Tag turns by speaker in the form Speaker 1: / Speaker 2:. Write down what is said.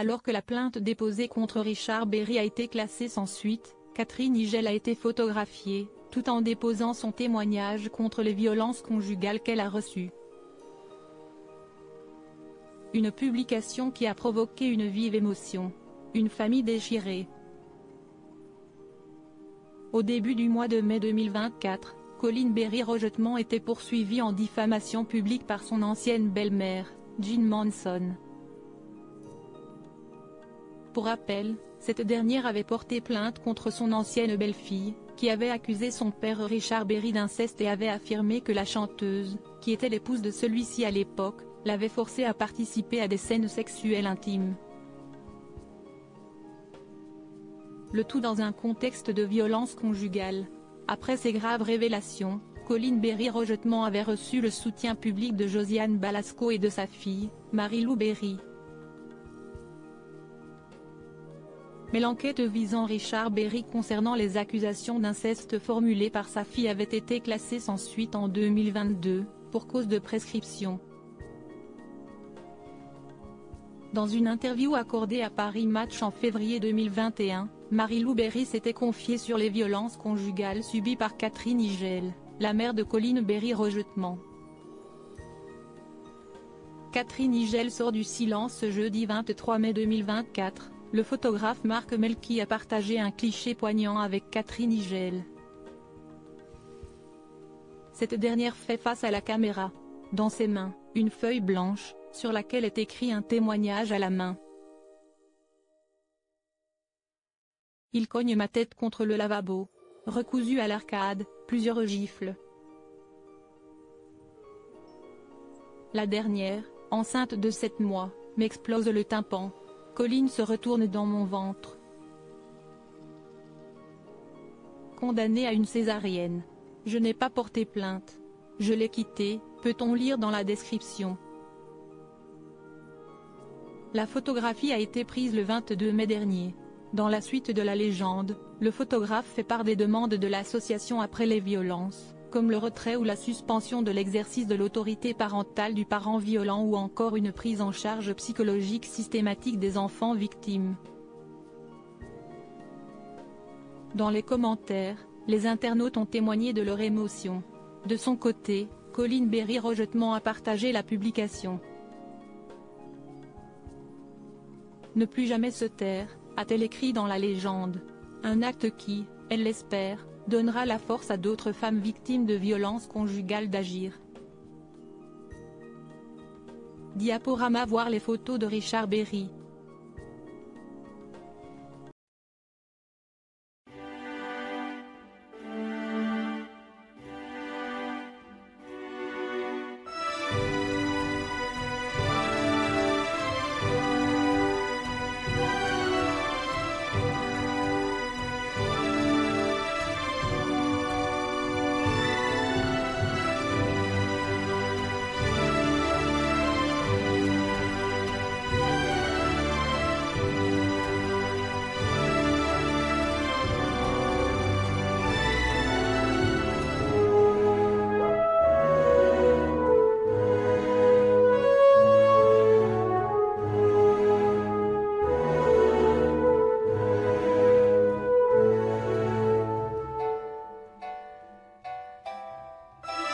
Speaker 1: Alors que la plainte déposée contre Richard Berry a été classée sans suite, Catherine Higel a été photographiée, tout en déposant son témoignage contre les violences conjugales qu'elle a reçues. Une publication qui a provoqué une vive émotion. Une famille déchirée. Au début du mois de mai 2024, Colleen Berry rejetement était poursuivie en diffamation publique par son ancienne belle-mère, Jean Manson. Pour rappel, cette dernière avait porté plainte contre son ancienne belle-fille, qui avait accusé son père Richard Berry d'inceste et avait affirmé que la chanteuse, qui était l'épouse de celui-ci à l'époque, l'avait forcée à participer à des scènes sexuelles intimes. Le tout dans un contexte de violence conjugale. Après ces graves révélations, Colleen Berry rejetement avait reçu le soutien public de Josiane Balasco et de sa fille, Marie-Lou Berry. Mais l'enquête visant Richard Berry concernant les accusations d'inceste formulées par sa fille avait été classée sans suite en 2022, pour cause de prescription. Dans une interview accordée à Paris Match en février 2021, Marie-Lou Berry s'était confiée sur les violences conjugales subies par Catherine Higel, la mère de Colleen Berry rejetement. Catherine Higel sort du silence ce jeudi 23 mai 2024, le photographe Marc Melki a partagé un cliché poignant avec Catherine Higel. Cette dernière fait face à la caméra. Dans ses mains, une feuille blanche, sur laquelle est écrit un témoignage à la main. Il cogne ma tête contre le lavabo. Recousu à l'arcade, plusieurs gifles. La dernière, enceinte de 7 mois, m'explose le tympan. Colleen se retourne dans mon ventre. Condamnée à une césarienne. Je n'ai pas porté plainte. Je l'ai quitté, peut-on lire dans la description. La photographie a été prise le 22 mai dernier. Dans la suite de la légende, le photographe fait part des demandes de l'association après les violences, comme le retrait ou la suspension de l'exercice de l'autorité parentale du parent violent ou encore une prise en charge psychologique systématique des enfants victimes. Dans les commentaires, les internautes ont témoigné de leur émotion. De son côté, Colleen Berry rejetement a partagé la publication. Ne plus jamais se taire, a-t-elle écrit dans la légende. Un acte qui, elle l'espère, donnera la force à d'autres femmes victimes de violences conjugales d'agir. Diaporama. Voir les photos de Richard Berry.